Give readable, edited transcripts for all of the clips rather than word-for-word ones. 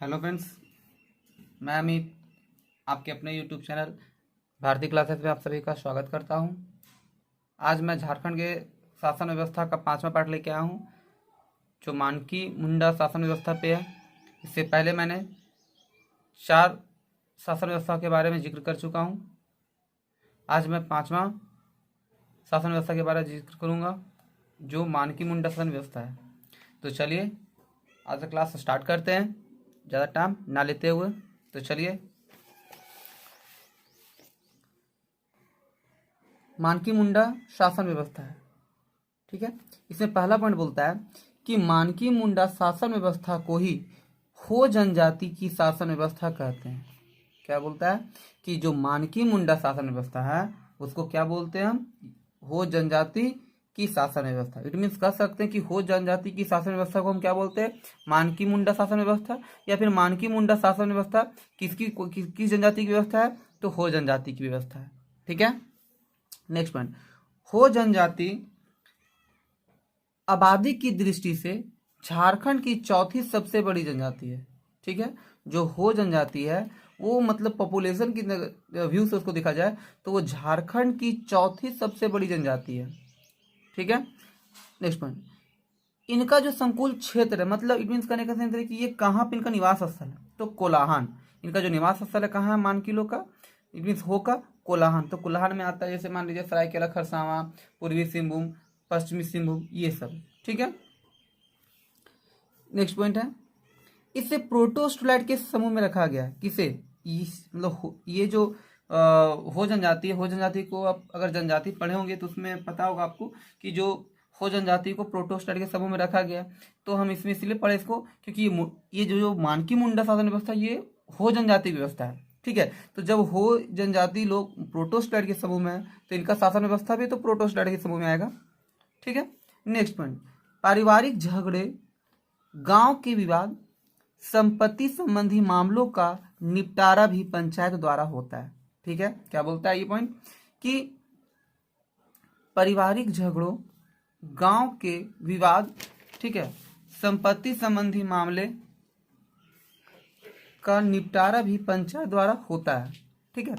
Hello friends, मैं अमित आपके अपने यूट्यूब चैनल भारतीय क्लासेस में आप सभी का स्वागत करता हूं। आज मैं झारखंड के शासन व्यवस्था का 5वां पार्ट लेके आया हूं, जो मानकी मुंडा शासन व्यवस्था पे है। इससे पहले मैंने 4 शासन व्यवस्था के बारे में जिक्र कर चुका हूं। आज मैं 5वां शासन व्यवस्था के बारे में जिक्र करूँगा, जो मानकी मुंडा शासन व्यवस्था है। तो चलिए आज का क्लास स्टार्ट करते हैं, ज़्यादा टाइम ना लेते हुए। तो चलिए, मानकी मुंडा शासन व्यवस्था है, ठीक है। इसमें पहला पॉइंट बोलता है कि मानकी मुंडा शासन व्यवस्था को ही हो जनजाति की शासन व्यवस्था कहते हैं। क्या बोलता है कि जो मानकी मुंडा शासन व्यवस्था है उसको क्या बोलते हैं हम? हो जनजाति की शासन व्यवस्था। इट मीन्स कह सकते हैं कि हो जनजाति की शासन व्यवस्था को हम क्या बोलते हैं? मानकी मुंडा शासन व्यवस्था। या फिर मानकी मुंडा शासन व्यवस्था किस जनजाति की व्यवस्था है? तो हो जनजाति की व्यवस्था है, ठीक है। नेक्स्ट पॉइंट, हो जनजाति आबादी की दृष्टि से झारखंड की चौथी सबसे बड़ी जनजाति है, ठीक है। जो हो जनजाति है वो मतलब पॉपुलेशन की व्यू से उसको देखा जाए तो वो झारखंड की चौथी सबसे बड़ी जनजाति है, ठीक है। नेक्स्ट पॉइंट, इनका जो संकुल क्षेत्र है, मतलब इट मीन्स कहने का सेंस है कि ये कहाँ पे इनका निवास स्थल है? तो कोलाहन। इनका जो निवास स्थल है कहाँ है? मानकी लोग का, इट मीन्स हो का कोलाहन। तो कोलाहन में आता है जैसे मान लीजिए सरायकेला खरसावां, पूर्वी सिंहभूम, पश्चिमी सिंहभूम, ये सब, ठीक है। नेक्स्ट पॉइंट है, इसे प्रोटोस्टुलाइट के समूह में रखा गया। किसे? मतलब ये जो हो जनजाति है, हो जनजाति को आप अगर जनजाति पढ़े होंगे तो उसमें पता होगा आपको कि जो हो जनजाति को प्रोटोस्टुलाइट के समूह में रखा गया। तो हम इसमें इसलिए पढ़े इसको क्योंकि ये जो मानकी मुंडा शासन व्यवस्था ये हो जनजाति की व्यवस्था है, ठीक है। तो जब हो जनजाति लोग प्रोटोस्टुलाइट के समूह में है तो इनका शासन व्यवस्था भी तो प्रोटोस्टुलाइट के समूह में आएगा, ठीक है। नेक्स्ट पॉइंट, पारिवारिक झगड़े, गांव के विवाद, संपत्ति संबंधी मामलों का निपटारा भी पंचायत द्वारा होता है, ठीक है। क्या बोलता है ये पॉइंट कि पारिवारिक झगड़ों, गांव के विवाद, ठीक है, संपत्ति संबंधी मामले का निपटारा भी पंचायत द्वारा होता है, ठीक है।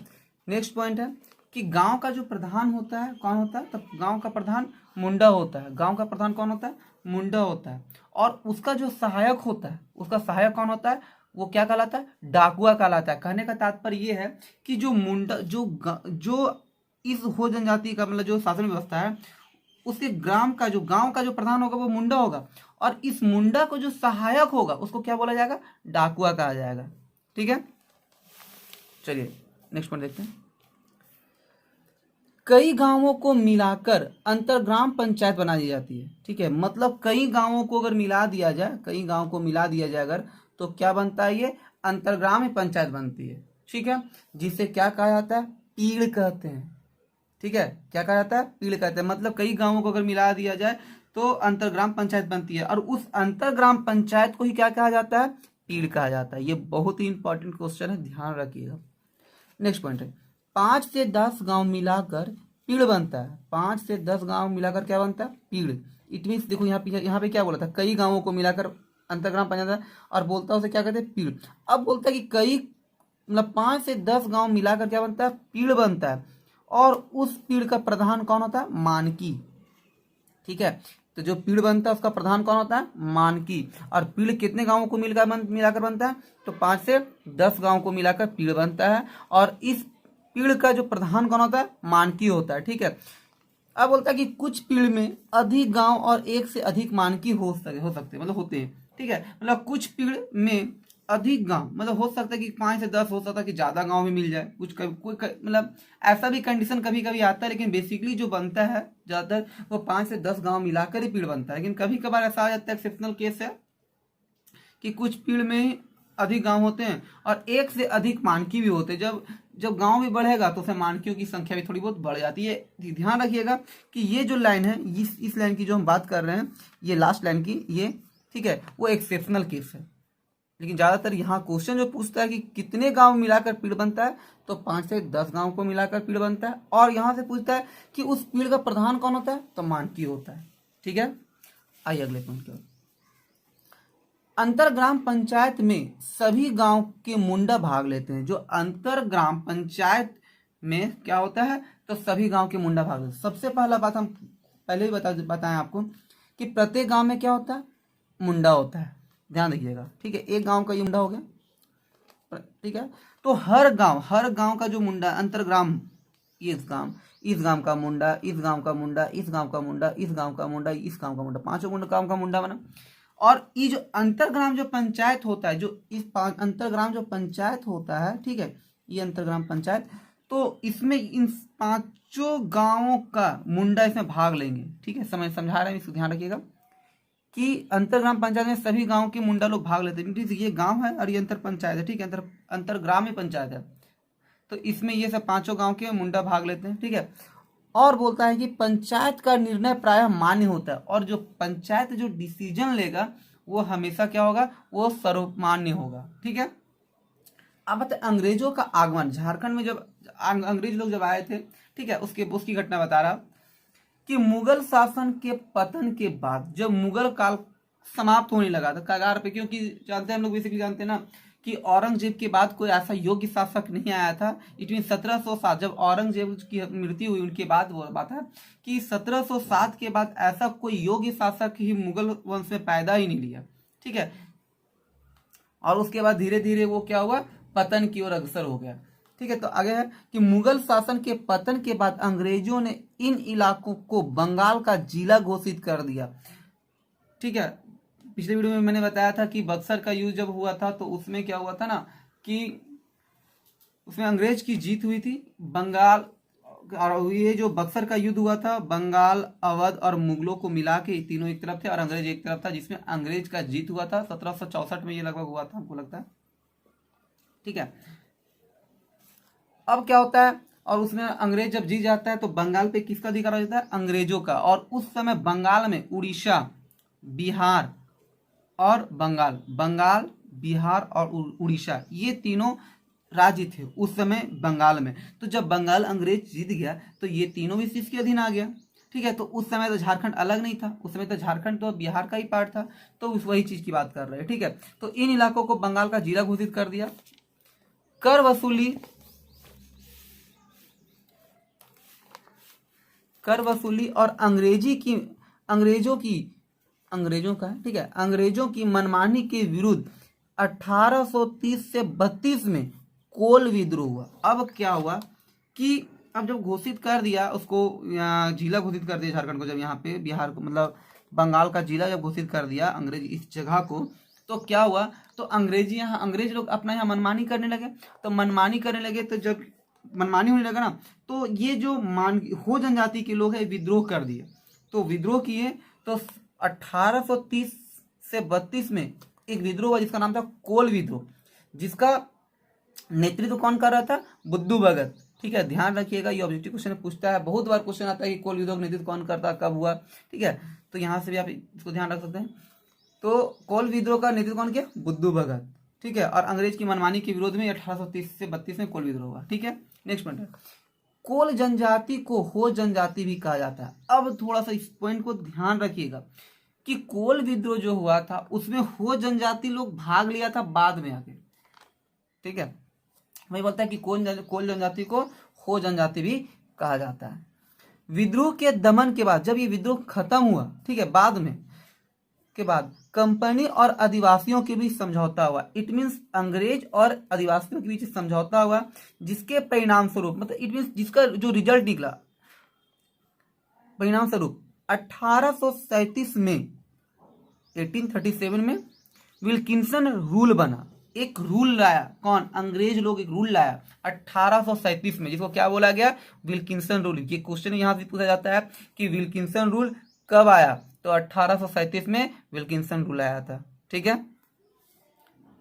नेक्स्ट पॉइंट है कि गांव का जो प्रधान होता है कौन होता है? तो गांव का प्रधान मुंडा होता है। गांव का प्रधान कौन होता है? मुंडा होता है। और उसका जो सहायक होता है, उसका सहायक कौन होता है? वो क्या कहलाता है? डाकुआ कहलाता है। कहने का तात्पर्य ये है कि जो मुंडा जो इस हो जनजाति का मतलब जो शासन व्यवस्था है उसके ग्राम का जो गांव का जो प्रधान होगा वो मुंडा होगा, और इस मुंडा को जो सहायक होगा उसको क्या बोला जाएगा? डाकुआ कहा जाएगा, ठीक है। चलिए नेक्स्ट पॉइंट देखते हैं। कई गांवों को मिलाकर अंतरग्राम पंचायत बना दी जाती है, ठीक है। मतलब कई गांवों को अगर मिला दिया जाए, कई गांवों को मिला दिया जाए अगर, तो क्या बनता है? ये अंतरग्राम पंचायत बनती है, ठीक है। जिसे क्या कहा जाता है? पीड़ कहते हैं, ठीक है। क्या कहा जाता है? पीड़ कहते हैं। मतलब कई गांवों को अगर मिला दिया जाए तो अंतरग्राम पंचायत बनती है, और उस अंतरग्राम पंचायत को ही क्या कहा जाता है? पीड़ कहा जाता है। ये बहुत ही इंपॉर्टेंट क्वेश्चन है, ध्यान रखिएगा। नेक्स्ट पॉइंट है, 5 से 10 गांव मिलाकर पीड़ बनता है। 5 से 10 गांव मिलाकर क्या बनता है? पीड़। इट मीन्स देखो यहाँ पे क्या बोला था? कई गांवों को मिलाकर अंतरग्राम पंचायत, और बोलता है उसे क्या कहते हैं? पीड़। अब बोलता है कि कई मतलब 5 से 10 गांव मिलाकर क्या बनता है? पीड़ बनता है। और उस पीड़ का प्रधान कौन होता है? मानकी, ठीक है। तो जो पीड़ बनता है उसका प्रधान कौन होता है? मानकी। और पीड़ कितने गांवों को मिलाकर बनता है? तो 5 से 10 गांव को मिलाकर पीड़ बनता है, और इस पीड़ का जो प्रधान कौन होता है? मानकी होता है, ठीक है। अब बोलता है कि कुछ पीड़ में अधिक गांव और एक से अधिक मानकी हो सकते मतलब होते हैं, ठीक है। मतलब कुछ पीड़ में अधिक गांव मतलब हो सकता है कि 5 से 10, हो सकता है कि ज्यादा गांव भी मिल जाए। कोई मतलब ऐसा भी कंडीशन कभी कभी आता है, लेकिन बेसिकली जो बनता है ज्यादातर वो 5 से 10 गांव मिलाकर ही पीड़ बनता है। लेकिन कभी कभार ऐसा आ जाता है, एक्सेप्शनल केस है कि कुछ पीड़ में अधिक गांव होते हैं और एक से अधिक मानकी भी होते हैं। जब गांव भी बढ़ेगा तो उसमें मानकियों की संख्या भी थोड़ी बहुत बढ़ जाती है। ध्यान रखिएगा कि ये जो लाइन है, इस लाइन की जो हम बात कर रहे हैं, ये लास्ट लाइन की, ये ठीक है, वो एक्सेप्शनल केस है। लेकिन ज्यादातर यहाँ क्वेश्चन जो पूछता है कि कितने गांव मिलाकर पीड़ बनता है, तो 5 से 10 गांव को मिलाकर पीड़ बनता है। और यहाँ से पूछता है कि उस पीड़ का प्रधान कौन होता है? तो मानकी होता है, ठीक है। आइए अगले पॉइंट की ओर। अंतर ग्राम पंचायत में सभी गांव के मुंडा भाग लेते हैं। जो अंतर ग्राम पंचायत में क्या होता है, तो सभी गांव के मुंडा भाग लेते हैं। सबसे पहला बात हम पहले ही बताएं आपको कि प्रत्येक गांव में क्या होता है, मुंडा होता है, ध्यान रखिएगा, ठीक है। एक गांव का ये मुंडा हो गया, ठीक है। तो हर गांव का जो मुंडा अंतरग्राम, इस गांव का मुंडा, इस गांव का मुंडा, इस गांव का मुंडा, इस गांव का मुंडा, इस गांव का मुंडा, पांचों मुंडा गांव का मुंडा बना। और ये जो अंतरग्राम जो पंचायत होता है, जो इस अंतरग्राम जो पंचायत होता है, ठीक है, ये अंतरग्राम पंचायत, तो इसमें इन पांचों गांवों का मुंडा इसमें भाग लेंगे, ठीक है। समझा रहे हैं, इसको ध्यान रखिएगा कि अंतरग्राम पंचायत में सभी गांव के मुंडा लोग भाग लेते हैं। ये गांव है और ये अंतर पंचायत है, ठीक है, अंतरग्राम में पंचायत है, तो इसमें ये सब पांचों गांव के मुंडा भाग लेते हैं, ठीक है। और बोलता है कि पंचायत का निर्णय प्रायः मान्य होता है, और जो पंचायत जो डिसीजन लेगा वो हमेशा क्या होगा, वो सर्वमान्य होगा, ठीक है। अब बताए अंग्रेजों का आगमन झारखंड में, जब अंग्रेज लोग जब आए थे, ठीक है, उसकी घटना बता रहा कि मुगल शासन के पतन के बाद जब मुगल काल समाप्त होने लगा था कगार पे, क्योंकि जानते हैं हम लोग, बेसिकली जानते हैं ना कि औरंगजेब के बाद कोई ऐसा योग्य शासक नहीं आया था। इट मीन 1707 जब औरंगजेब की मृत्यु हुई, उनके बाद वो बात है कि 1707 के बाद ऐसा कोई योग्य शासक ही मुगल वंश में पैदा ही नहीं लिया, ठीक है। और उसके बाद धीरे धीरे वो क्या हुआ, पतन की ओर अग्रसर हो गया, ठीक है। तो आगे है कि मुगल शासन के पतन के बाद अंग्रेजों ने इन इलाकों को बंगाल का जिला घोषित कर दिया, ठीक है। पिछले वीडियो में मैंने बताया था कि बक्सर का युद्ध जब हुआ था तो उसमें क्या हुआ था ना कि उसमें अंग्रेज की जीत हुई थी। बंगाल, और ये जो बक्सर का युद्ध हुआ था, बंगाल, अवध और मुगलों को मिला के तीनों एक तरफ थे और अंग्रेज एक तरफ था, जिसमें अंग्रेज का जीत हुआ था। 1764 में ये लगभग हुआ था, हमको लगता है, ठीक है। अब क्या होता है, और उसमें अंग्रेज जब जीत जाता है तो बंगाल पे किसका अधिकार हो जाता है, अंग्रेजों का। और उस समय बंगाल में उड़ीसा, बिहार और बंगाल, बिहार और उड़ीसा, ये तीनों राज्य थे उस समय बंगाल में। तो जब बंगाल अंग्रेज जीत गया तो ये तीनों भी इसके अधीन आ गया, ठीक है। तो उस समय तो झारखंड अलग नहीं था, उस समय तो झारखंड तो बिहार का ही पार्ट था, तो उस वही चीज की बात कर रहे हैं, ठीक है। तो इन इलाकों को बंगाल का जिला घोषित कर दिया। कर वसूली और अंग्रेजों की मनमानी के विरुद्ध 1830 से 32 में कोल विद्रोह हुआ। अब क्या हुआ कि अब जब घोषित कर दिया उसको, जिला घोषित कर दिया झारखंड को, जब यहाँ पे बिहार को मतलब बंगाल का जिला जब घोषित कर दिया अंग्रेज इस जगह को, तो क्या हुआ, तो अंग्रेज लोग अपना यहाँ मनमानी करने लगे। तो जब मनमानी होने लगा ना, तो ये जो हो जनजाति के लोग हैं विद्रोह कर दिए। तो विद्रोह किए तो 1830 से 32 में एक विद्रोह हुआ जिसका नाम था कोल विद्रोह, जिसका नेतृत्व कौन कर रहा था, बुद्धू भगत, ठीक है। ध्यान रखिएगा, ये ऑब्जेक्टिव क्वेश्चन पूछता है, बहुत बार क्वेश्चन आता है कि कोल विद्रोह का नेतृत्व कौन करता, कब हुआ, ठीक है। तो यहाँ से भी आप इसको ध्यान रख सकते हैं। तो कोल विद्रोह का नेतृत्व कौन किया, बुद्धू भगत, ठीक है। और अंग्रेज की मनमानी के विरोध में 1830 से 32 में कोल विद्रोह हुआ, ठीक है। नेक्स्ट पॉइंट है, कोल जनजाति को हो जनजाति भी कहा जाता है। अब थोड़ा सा इस पॉइंट को ध्यान रखिएगा कि कोल विद्रोह जो हुआ था उसमें हो जनजाति लोग भाग लिया था बाद में आके, ठीक है। वही बोलता है कि कोल जनजाति को हो जनजाति भी कहा जाता है। विद्रोह के दमन के बाद जब ये विद्रोह खत्म हुआ, ठीक है, बाद कंपनी और आदिवासियों के बीच समझौता हुआ। इट मीन्स अंग्रेज और आदिवासियों के बीच समझौता हुआ, जिसके परिणाम स्वरूप, मतलब इट मीन्स जिसका जो रिजल्ट निकला, परिणाम स्वरूप 1837 में 1837 में विल्किंसन रूल बना। एक रूल लाया कौन, अंग्रेज लोग एक रूल लाया 1837 में, जिसको क्या बोला गया, विल्किंसन रूल। ये क्वेश्चन यहाँ से पूछा जाता है कि विल्किंसन रूल कब आया, तो 1837 में विल्किंसन रूल आया था, ठीक है।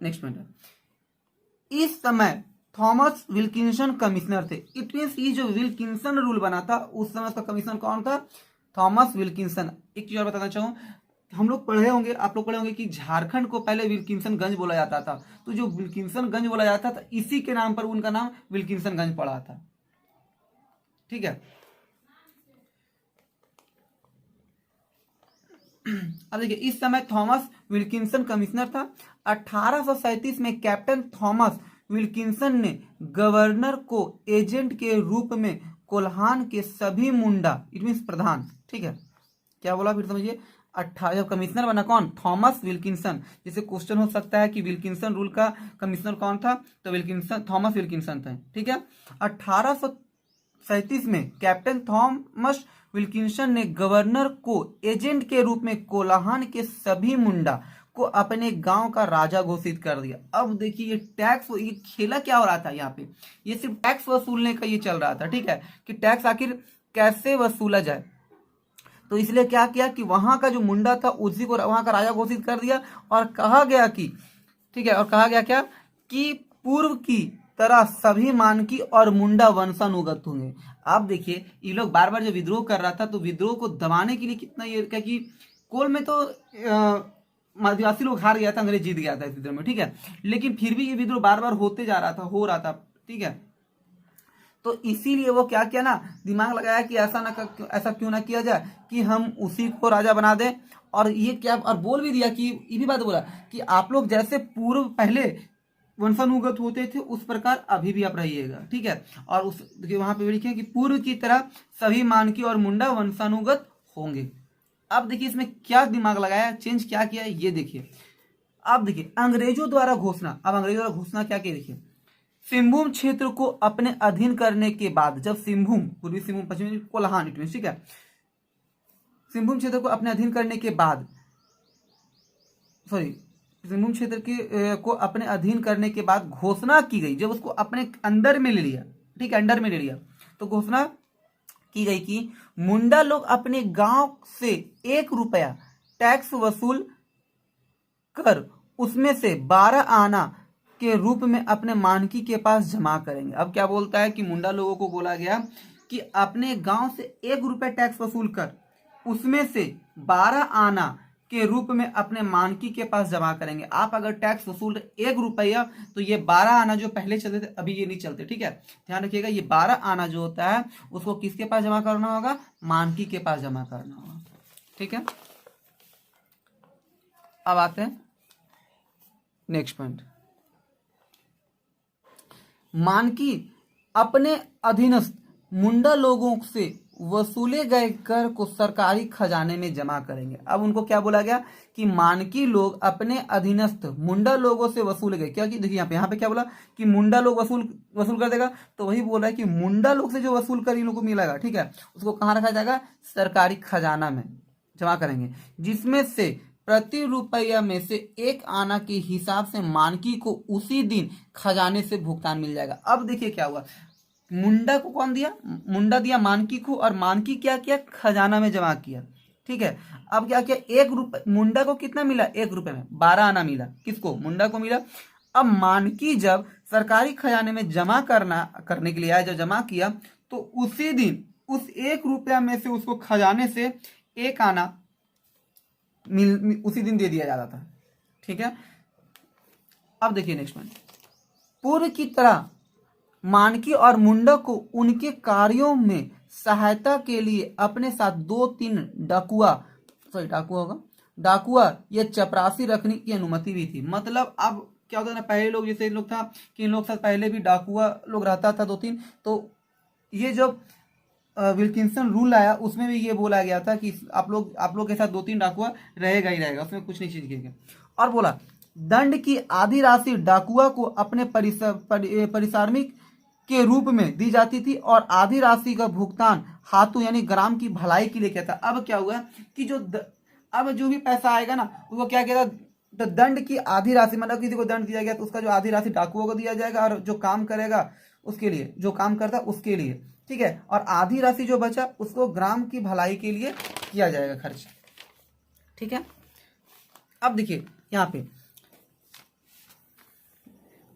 नेक्स्ट पॉइंट है, इस समय थॉमस विल्किंसन कमिश्नर थे। इट मीन्स ये जो विल्किंसन रूल बना था उस समय उसका कमिश्नर कौन था, थॉमस विल्किंसन। एक चीज और बताना चाहूँ, हम लोग पढ़े होंगे, आप लोग पढ़े होंगे कि झारखंड को पहले विल्किंसनगंज बोला जाता था। तो जो विल्किंसनगंज बोला जाता था इसी के नाम पर उनका नाम विल्किंसनगंज पड़ा था, ठीक है। अब देखिए, इस समय थॉमस विल्किंसन कमिश्नर था। 1837 में कैप्टन थॉमस विल्किंसन ने गवर्नर को एजेंट के रूप में कोल्हान के सभी मुंडा, इट मीन प्रधान, ठीक है, क्या बोला फिर समझिए, 18 जब कमिश्नर बना कौन, थॉमस विल्किंसन। जैसे क्वेश्चन हो सकता है कि विल्किंसन रूल का कमिश्नर कौन था, तो विल्किंसन, थॉमस विल्किंसन था, ठीक है। 1837 में कैप्टन थॉमस विल्किंसन ने गवर्नर को एजेंट के रूप में कोल्हान के सभी मुंडा को अपने गांव का राजा घोषित कर दिया। अब देखिए, ये टैक्स, ये खेला क्या हो रहा था यहाँ पे, ये सिर्फ टैक्स वसूलने का ये चल रहा था, ठीक है, कि टैक्स आखिर कैसे वसूला जाए। तो इसलिए क्या किया कि वहां का जो मुंडा था उसी को वहां का राजा घोषित कर दिया, और कहा गया कि, ठीक है, और कहा गया क्या कि पूर्व की तरह सभी मानकी और मुंडा वंशानुगत होंगे। अब देखिए, ये लोग बार बार जो विद्रोह कर रहा था, तो विद्रोह को दबाने के लिए कितना ये क्या कि कोल में तो आदिवासी लोग हार गया था, अंग्रेज जीत गया था इस विद्रोह में, ठीक है, लेकिन फिर भी ये विद्रोह बार बार होते जा रहा था, हो रहा था, ठीक है। तो इसीलिए वो क्या किया ना, दिमाग लगाया कि ऐसा क्यों ना किया जाए कि हम उसी को राजा बना दें। और ये क्या, और बोल भी दिया कि, ये भी बात बोला कि आप लोग जैसे पूर्व पहले वंशानुगत होते थे उस प्रकार अभी भी आप रहिएगा, ठीक है। और उस वहां पे लिखे कि पूर्व की तरह सभी मानकी और मुंडा वंशानुगत होंगे। अब देखिए, इसमें क्या दिमाग लगाया, चेंज क्या किया, ये देखिए। अब देखिए, अंग्रेजों द्वारा घोषणा, अब अंग्रेजों द्वारा घोषणा क्या की, देखिए, सिंहभूम क्षेत्र को अपने अधीन करने के बाद, जब सिंहभूम, पूर्वी सिंहभूम, पश्चिमी कोल्हान, इट मीन, ठीक है, सिंहभूम क्षेत्र को अपने अधीन करने के बाद, सॉरी, सिंहभूम क्षेत्र के को अपने अधीन करने के बाद घोषणा की गई, जब उसको अपने अंदर में ले लिया, ठीक है, अंडर में ले लिया, तो घोषणा की गई कि मुंडा लोग अपने गांव से 1 रुपया टैक्स वसूल कर उसमें से 12 आना के रूप में अपने मानकी के पास जमा करेंगे। अब क्या बोलता है कि मुंडा लोगों को बोला गया कि अपने गांव से 1 रुपया टैक्स वसूल कर उसमें से 12 आना के रूप में अपने मानकी के पास जमा करेंगे। आप अगर टैक्स वसूल 1 रुपया, तो ये 12 आना जो पहले चलते थे अभी ये नहीं चलते, ठीक है, ध्यान रखिएगा। ये 12 आना जो होता है उसको किसके पास जमा करना होगा, मानकी के पास जमा करना होगा, ठीक है। अब आते हैं नेक्स्ट पॉइंट। मानकी अपने अधीनस्थ मुंडा लोगों से वसूले गए कर को सरकारी खजाने में जमा करेंगे। अब उनको क्या बोला गया कि मानकी लोग अपने अधीनस्थ मुंडा लोगों से वसूले गए, क्या कि देखिए यहाँ पे क्या बोला कि मुंडा लोग वसूल कर देगा, तो वही बोला है कि मुंडा लोग से जो वसूल कर इन लोगों को मिलेगा, ठीक है, उसको कहाँ रखा जाएगा, सरकारी खजाना में जमा करेंगे, जिसमें से प्रति रुपया में से 1 आना के हिसाब से मानकी को उसी दिन खजाने से भुगतान मिल जाएगा। अब देखिए क्या हुआ, मुंडा को कौन दिया, मुंडा दिया मानकी को, और मानकी क्या किया, खजाना में जमा किया, ठीक है। अब क्या किया, 1 रुपये, मुंडा को कितना मिला, 1 रुपये में 12 आना मिला, किसको, मुंडा को मिला। अब मानकी जब सरकारी खजाने में जमा करने के लिए आया, जब जमा किया, तो उसी दिन उस 1 रुपया में से उसको खजाने से 1 आना उसी दिन दे दिया जाता था, ठीक है। अब देखिए नेक्स्ट पॉइंट, पूर्व की तरह मानकी और मुंडा को उनके कार्यों में सहायता के लिए अपने साथ 2-3 डाकुआ या चपरासी रखने की अनुमति भी थी। मतलब अब क्या होता है ना, पहले लोग जैसे लोग था कि इन लोग साथ पहले भी डाकुआ लोग रहता था 2-3, तो ये जब विल्किंसन रूल आया उसमें भी ये बोला गया था कि आप लोग के साथ 2-3 डाकुआ रहेगा ही रहेगा, उसमें कुछ नहीं चीज किया। और बोला दंड की आधी राशि डाकुआ को अपने परिसार्मिक के रूप में दी जाती थी, और आधी राशि का भुगतान हाथों यानी ग्राम की भलाई के लिए किया था। अब क्या हुआ कि अब जो भी पैसा आएगा ना, वो क्या कहता, तो दंड की आधी राशि, मतलब किसी को दंड दिया गया तो उसका जो आधी राशि डाकुओं को दिया जाएगा, और जो काम करेगा उसके लिए, जो काम करता उसके लिए, ठीक है, और आधी राशि जो बचा उसको ग्राम की भलाई के लिए किया जाएगा खर्च, ठीक है। अब देखिए यहाँ पे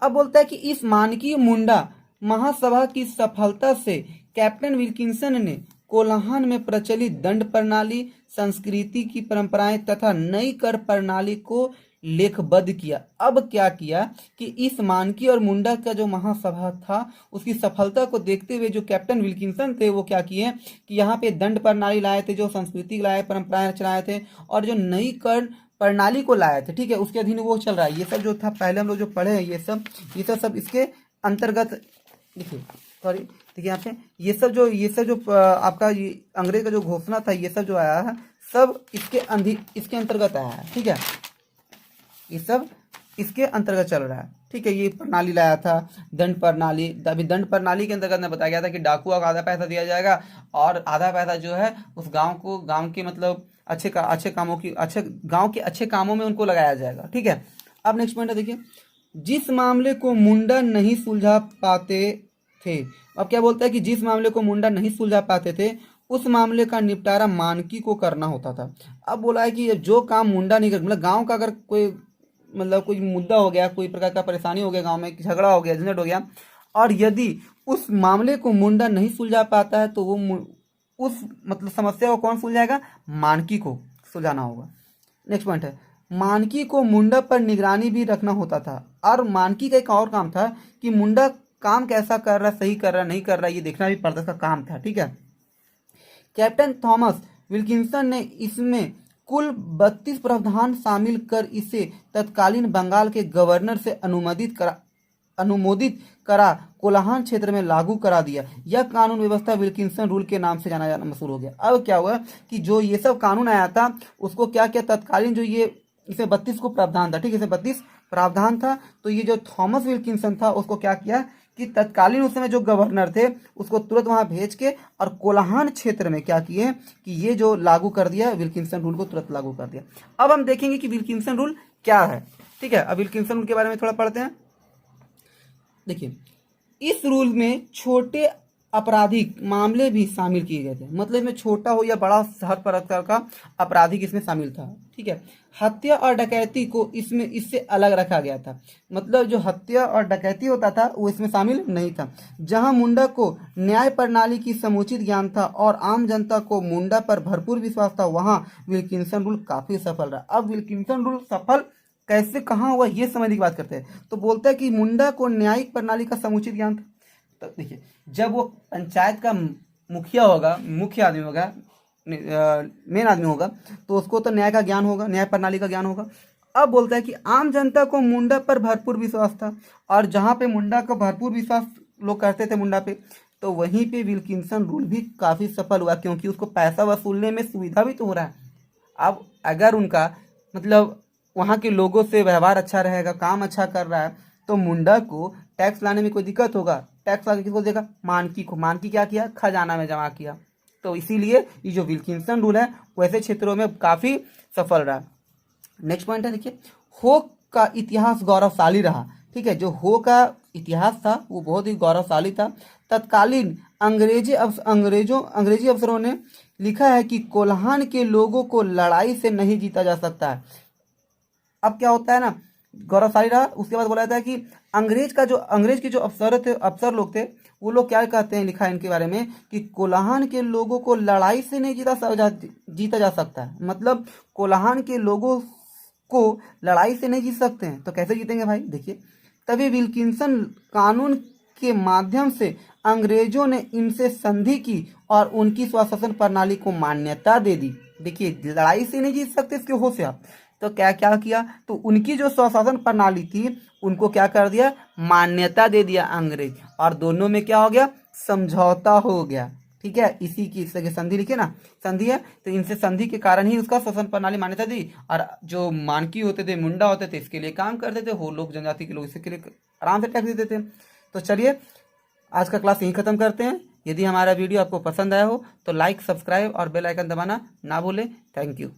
अब बोलता है कि इस मानकी मुंडा महासभा की सफलता से कैप्टन विल्किंसन ने कोल्हान में प्रचलित दंड प्रणाली, संस्कृति की परंपराएं तथा नई कर प्रणाली को लेखबद्ध किया। अब क्या किया कि इस मानकी और मुंडा का जो महासभा था उसकी सफलता को देखते हुए जो कैप्टन विल्किंसन थे वो क्या किए कि यहाँ पे दंड प्रणाली लाए थे, जो संस्कृति लाए, परंपराएं चलाए थे, और जो नई कर प्रणाली को लाए थे, ठीक है, उसके अधीन वो चल रहा है। ये सब जो था पहले हम लोग जो पढ़े हैं ये सब इसके अंतर्गत। देखिए सॉरी, देखिए यहाँ पे ये सब जो आपका ये अंग्रेज का जो घोषणा था, ये सब जो आया है सब इसके अंतर्गत आया है, ठीक है, ये सब इसके अंतर्गत चल रहा है, ठीक है। ये प्रणाली लाया था दंड प्रणाली। अभी दंड प्रणाली के अंतर्गत में बताया गया था कि डाकुआ को आधा पैसा दिया जाएगा और आधा पैसा जो है उस गांव के मतलब गांव के अच्छे कामों में उनको लगाया जाएगा, ठीक है। अब नेक्स्ट पॉइंट है, देखिए, जिस मामले को मुंडा नहीं सुलझा पाते थे। अब क्या बोलता है कि जिस मामले को मुंडा नहीं सुलझा पाते थे उस मामले का निपटारा मानकी को करना होता था। अब बोला है कि जो काम मुंडा नहीं कर, मतलब गांव का अगर कोई मुद्दा हो गया, कोई प्रकार का परेशानी हो गया, गांव में झगड़ा हो गया, झंझट हो गया, और यदि उस मामले को मुंडा नहीं सुलझा पाता है तो वो उस मतलब समस्या को कौन सुलझाएगा? मानकी को सुलझाना होगा। नेक्स्ट पॉइंट है, मानकी को मुंडा पर निगरानी भी रखना होता था। और मानकी का एक और काम था कि मुंडा काम कैसा कर रहा, सही कर रहा, नहीं कर रहा, ये देखना भी पड़ता का काम था, ठीक है। कैप्टन थॉमस विल्किंसन ने इसमें कुल 32 प्रावधान शामिल कर इसे तत्कालीन बंगाल के गवर्नर से अनुमोदित करा कोल्हान क्षेत्र में लागू करा दिया। यह कानून व्यवस्था विल्किंसन रूल के नाम से जाना मशहूर हो गया। अब क्या हुआ कि जो ये सब कानून आया था उसको क्या किया, तत्कालीन जो ये इसे 32 को प्रावधान था, ठीक है, इसे 32 प्रावधान था, तो ये जो थॉमस विल्किंसन था उसको क्या किया कि तत्कालीन उस समय जो गवर्नर थे उसको तुरंत वहां भेज के और कोल्हान क्षेत्र में क्या किए कि ये जो लागू कर दिया, विल्किंसन रूल को तुरंत लागू कर दिया। अब हम देखेंगे कि विल्किंसन रूल क्या है, ठीक है। अब विल्किंसन रूल के बारे में थोड़ा पढ़ते हैं। देखिए, इस रूल में छोटे आपराधिक मामले भी शामिल किए गए थे, मतलब इसमें छोटा हो या बड़ा हर प्रकार का आपराधिक इसमें शामिल था, ठीक है। हत्या और डकैती को इससे अलग रखा गया था, मतलब जो हत्या और डकैती होता था वो इसमें शामिल नहीं था। जहां मुंडा को न्याय प्रणाली की समुचित ज्ञान था और आम जनता को मुंडा पर भरपूर विश्वास था, वहां विल्किंसन रूल काफी सफल रहा। अब विल्किंसन रूल सफल कैसे, कहाँ हुआ, ये समझने की बात करते हैं। तो बोलता है कि मुंडा को न्यायिक प्रणाली का समुचित ज्ञान था। तो देखिए, जब वो पंचायत का मुखिया होगा, मुख्य आदमी होगा, मेन आदमी होगा, तो उसको तो न्याय का ज्ञान होगा, न्याय प्रणाली का ज्ञान होगा। अब बोलता है कि आम जनता को मुंडा पर भरपूर विश्वास था, और जहाँ पे मुंडा का भरपूर विश्वास लोग करते थे मुंडा पे, तो वहीं पे विल्किंसन रूल भी काफ़ी सफल हुआ, क्योंकि उसको पैसा वसूलने में सुविधा भी तो हो रहा है। अब अगर उनका मतलब वहाँ के लोगों से व्यवहार अच्छा रहेगा, काम अच्छा कर रहा है, तो मुंडा को टैक्स लाने में कोई दिक्कत होगा। टैक्स लाके किसको देगा? मानकी को। मानकी क्या किया? खजाना में जमा किया। तो इसीलिए ये जो विल्किंसन रूल है वैसे क्षेत्रों में काफ़ी सफल रहा। नेक्स्ट पॉइंट है, देखिए, हो का इतिहास गौरवशाली रहा, ठीक है। जो हो का इतिहास था वो बहुत ही गौरवशाली था। तत्कालीन अंग्रेजी अफसरों ने लिखा है कि कोल्हान के लोगों को लड़ाई से नहीं जीता जा सकता है। अब क्या होता है ना, गौरवशाली रहा, उसके बाद बोला जाता है कि अंग्रेज के जो अफसर लोग थे, वो लोग क्या कहते हैं, लिखा है इनके बारे में कि कोल्हान के लोगों को लड़ाई से नहीं जीता जा सकता है। मतलब कोल्हान के लोगों को लड़ाई से नहीं जीत सकते हैं, तो कैसे जीतेंगे भाई? देखिए, तभी विल्किंसन कानून के माध्यम से अंग्रेजों ने इनसे संधि की और उनकी स्वशासन प्रणाली को मान्यता दे दी। देखिए, लड़ाई से नहीं जीत सकते, इसके होश से आप, तो क्या क्या किया, तो उनकी जो स्वशासन प्रणाली थी उनको क्या कर दिया? मान्यता दे दिया अंग्रेज, और दोनों में क्या हो गया? समझौता हो गया, ठीक है। इसी की संधि लिखे ना, संधि है, तो इनसे संधि के कारण ही उसका शासन प्रणाली मान्यता दी। और जो मानकी होते थे, मुंडा होते थे, इसके लिए काम करते थे, वो लोग जनजाति के लोग इसके लिए आराम से टैक्स देते थे। तो चलिए, आज का क्लास यहीं खत्म करते हैं। यदि हमारा वीडियो आपको पसंद आया हो तो लाइक, सब्सक्राइब और बेल आइकन दबाना ना भूलें। Thank you.